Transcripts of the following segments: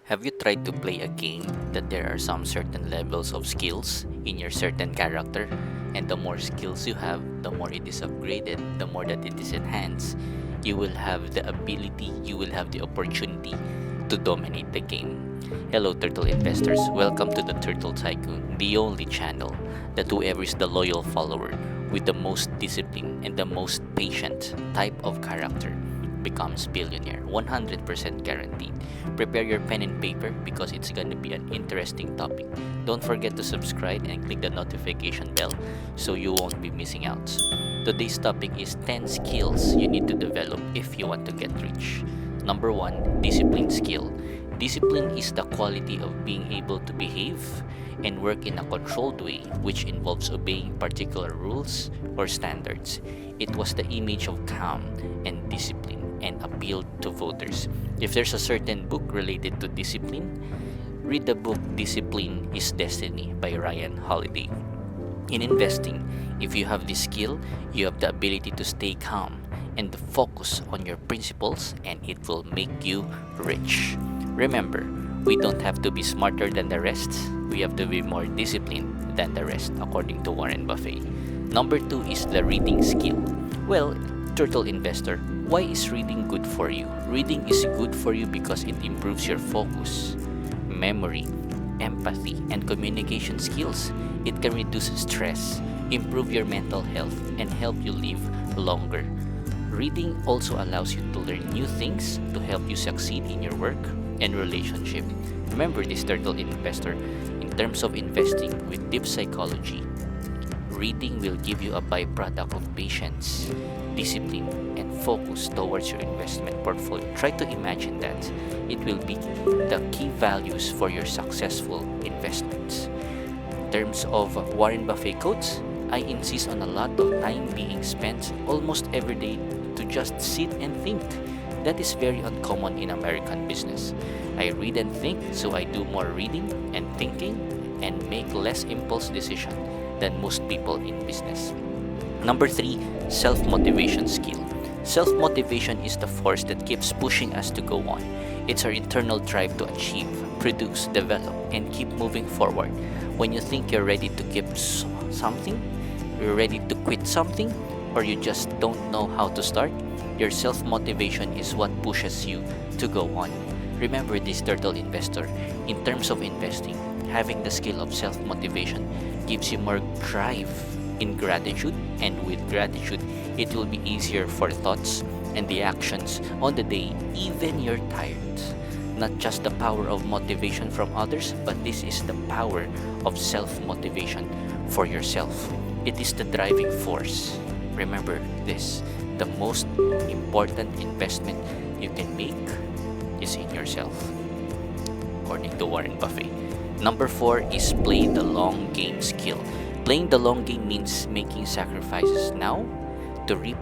Have you tried to play a game that there are some certain levels of skills in your certain character, and the more skills you have, the more it is upgraded, the more that it is enhanced, you will have the ability, you will have the opportunity to dominate the game. Hello, Turtle investors. Welcome to the Turtle Tycoon, the only channel that whoever is the loyal follower with the most discipline and the most patient type of character becomes billionaire. 100% guaranteed. Prepare your pen and paper because it's going to be an interesting topic. Don't forget to subscribe and click the notification bell so you won't be missing out. Today's topic is 10 skills you need to develop if you want to get rich. Number 1, discipline skill. Discipline is the quality of being able to behave and work in a controlled way, which involves obeying particular rules or standards. It was the image of calm and discipline and appealed to voters. If there's a certain book related to discipline, read the book Discipline is Destiny by Ryan Holiday. In investing, if you have this skill, you have the ability to stay calm and to focus on your principles, and it will make you rich. Remember, we don't have to be smarter than the rest. We have to be more disciplined than the rest, according to Warren Buffett. Number 2 is the reading skill. Well, Turtle investor, why is reading good for you? Reading is good for you because it improves your focus, memory, empathy, and communication skills. It can reduce stress, improve your mental health, and help you live longer. Reading also allows you to learn new things to help you succeed in your work and relationship. Remember this, Turtle investor, in terms of investing with deep psychology, reading will give you a byproduct of patience, discipline, and focus towards your investment portfolio. Try to imagine that. It will be the key values for your successful investments. In terms of Warren Buffett quotes, I insist on a lot of time being spent almost every day to just sit and think. That is very uncommon in American business. I read and think, so I do more reading and thinking and make less impulse decision than most people in business. Number 3, self-motivation skill. Self-motivation is the force that keeps pushing us to go on. It's our internal drive to achieve, produce, develop, and keep moving forward. When you think you're ready to keep something, you're ready to quit something, or you just don't know how to start, your self-motivation is what pushes you to go on. Remember this, Turtle investor, in terms of investing, having the skill of self-motivation gives you more drive in gratitude, and with gratitude, it will be easier for thoughts and the actions on the day, even you're tired. Not just the power of motivation from others, but this is the power of self-motivation for yourself. It is the driving force. Remember this, the most important investment you can make is in yourself, according to Warren Buffett. Number 4 is play the long game skill. Playing the long game means making sacrifices now to reap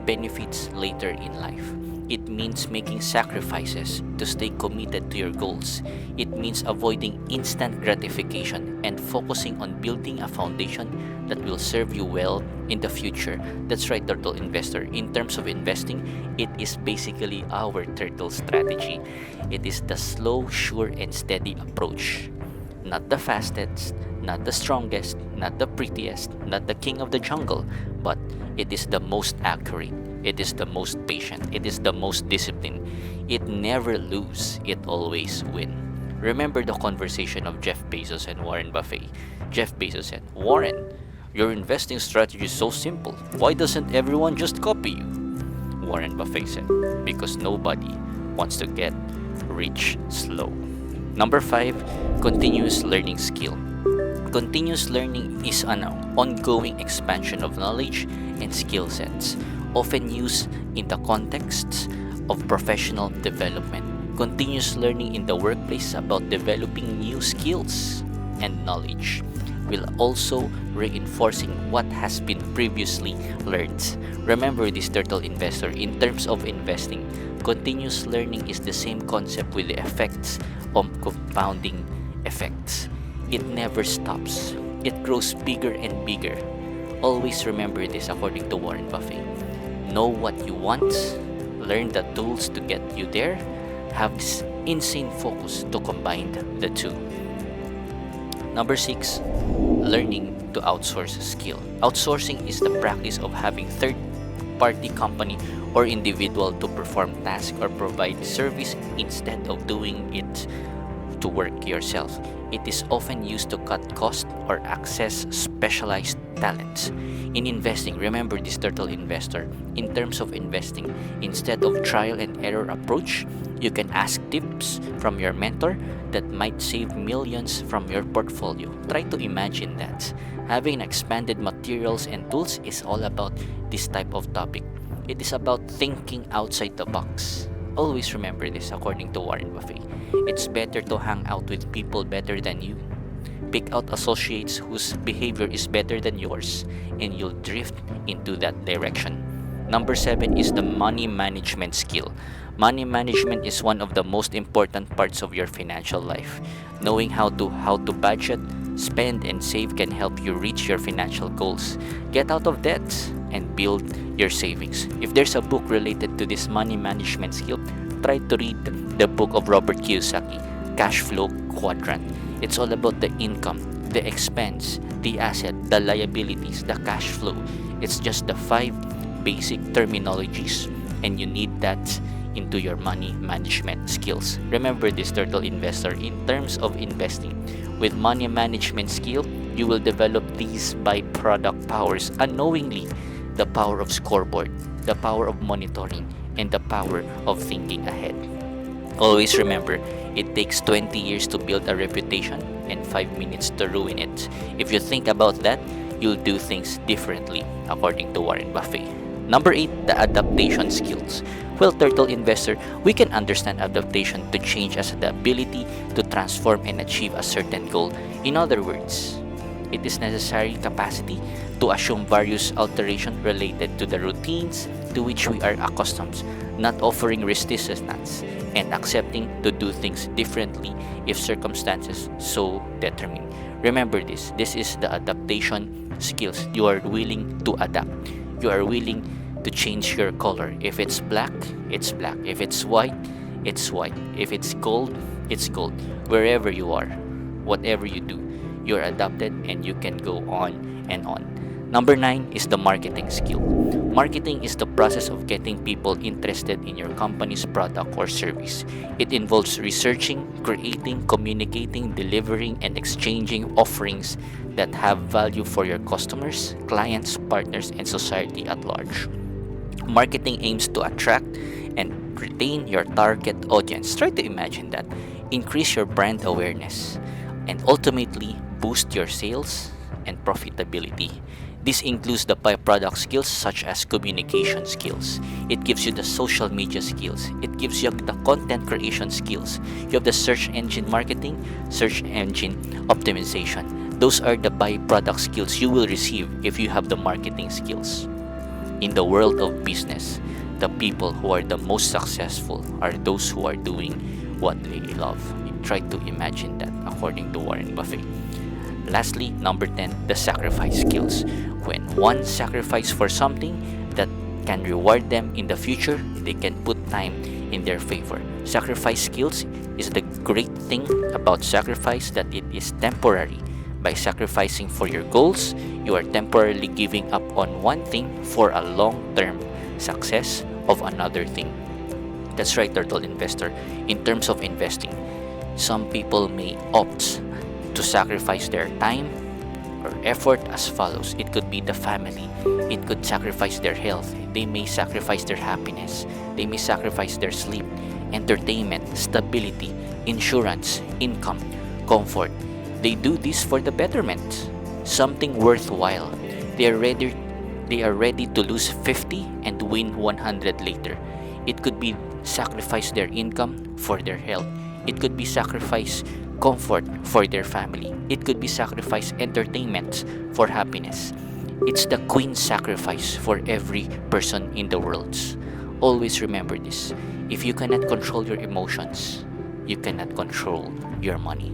benefits later in life. It means making sacrifices to stay committed to your goals. It means avoiding instant gratification and focusing on building a foundation that will serve you well in the future. That's right, Turtle investor. In terms of investing, it is basically our turtle strategy. It is the slow, sure, and steady approach. Not the fastest, not the strongest, not the prettiest, not the king of the jungle, but it is the most accurate. It is the most patient. It is the most disciplined. It never lose. It always win. Remember the conversation of Jeff Bezos and Warren Buffett. Jeff Bezos said, Warren, your investing strategy is so simple. Why doesn't everyone just copy you? Warren Buffett said, because nobody wants to get rich slow. Number 5, continuous learning skill. Continuous learning is an ongoing expansion of knowledge and skill sets, often used in the context of professional development. Continuous learning in the workplace about developing new skills and knowledge, while also reinforcing what has been previously learned. Remember this, Turtle investor, in terms of investing, continuous learning is the same concept with the effects of compounding effects. It never stops. It grows bigger and bigger. Always remember this, according to Warren Buffett. Know what you want, learn the tools to get you there, have insane focus to combine the two. Number 6, learning to outsource skill. Outsourcing is the practice of having third party company or individual to perform tasks or provide service instead of doing it to work yourself. It is often used to cut costs or access specialized talents. In investing, remember this, turtle investor. In terms of investing, instead of trial and error approach, you can ask tips from your mentor that might save millions from your portfolio. Try to imagine that. Having expanded materials and tools is all about this type of topic. It is about thinking outside the box. Always remember this, according to Warren Buffett. It's better to hang out with people better than you. Pick out associates whose behavior is better than yours, and you'll drift into that direction. Number 7 is the money management skill. Money management is one of the most important parts of your financial life. Knowing how to budget, spend, and save can help you reach your financial goals. Get out of debt and build your savings. If there's a book related to this money management skill, try to read the book of Robert Kiyosaki, Cash Flow Quadrant. It's all about the income, the expense, the asset, the liabilities, the cash flow. It's just the 5 basic terminologies, and you need that into your money management skills. Remember this, turtle investor, in terms of investing. With money management skill, you will develop these byproduct powers unknowingly: the power of scoreboard, the power of monitoring, and the power of thinking ahead. Always remember, it takes 20 years to build a reputation and 5 minutes to ruin it. If you think about that, you'll do things differently, according to Warren Buffett. Number 8, the adaptation skills. Well, turtle investor, we can understand adaptation to change as the ability to transform and achieve a certain goal. In other words, it is necessary capacity to assume various alterations related to the routines to which we are accustomed, not offering resistance, and accepting to do things differently if circumstances so determine. Remember this is the adaptation skills. You are willing to adapt. You are willing to change your color. If it's black, it's black. If it's white, it's white. If it's gold, it's gold. Wherever you are, whatever you do, you're adapted and you can go on and on. Number 9 is the marketing skill. Marketing is the process of getting people interested in your company's product or service. It involves researching, creating, communicating, delivering, and exchanging offerings that have value for your customers, clients, partners, and society at large. Marketing aims to attract and retain your target audience. Try to imagine that. Increase your brand awareness and ultimately boost your sales and profitability. This includes the byproduct skills such as communication skills. It gives you the social media skills. It gives you the content creation skills. You have the search engine marketing, search engine optimization. Those are the byproduct skills you will receive if you have the marketing skills. In the world of business, the people who are the most successful are those who are doing what they love. Try to imagine that, according to Warren Buffett. Lastly, number 10, the sacrifice skills. When one sacrifices for something that can reward them in the future, they can put time in their favor. Sacrifice skills is the great thing about sacrifice, that it is temporary. By sacrificing for your goals, you are temporarily giving up on one thing for a long-term success of another thing. That's right, turtle investor. In terms of investing, some people may opt to sacrifice their time or effort as follows. It could be the family. It could sacrifice their health. They may sacrifice their happiness. They may sacrifice their sleep, entertainment, stability, insurance, income, comfort. They do this for the betterment, something worthwhile. They are ready to lose 50 and win 100 later. It could be sacrifice their income for their health. It could be sacrifice comfort for their family. It could be sacrifice entertainment for happiness. It's the queen sacrifice for every person in the world. Always remember this. If you cannot control your emotions, you cannot control your money.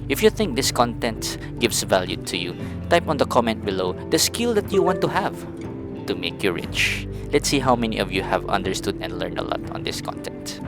If you think this content gives value to you, type on the comment below the skill that you want to have to make you rich. Let's see how many of you have understood and learned a lot on this content.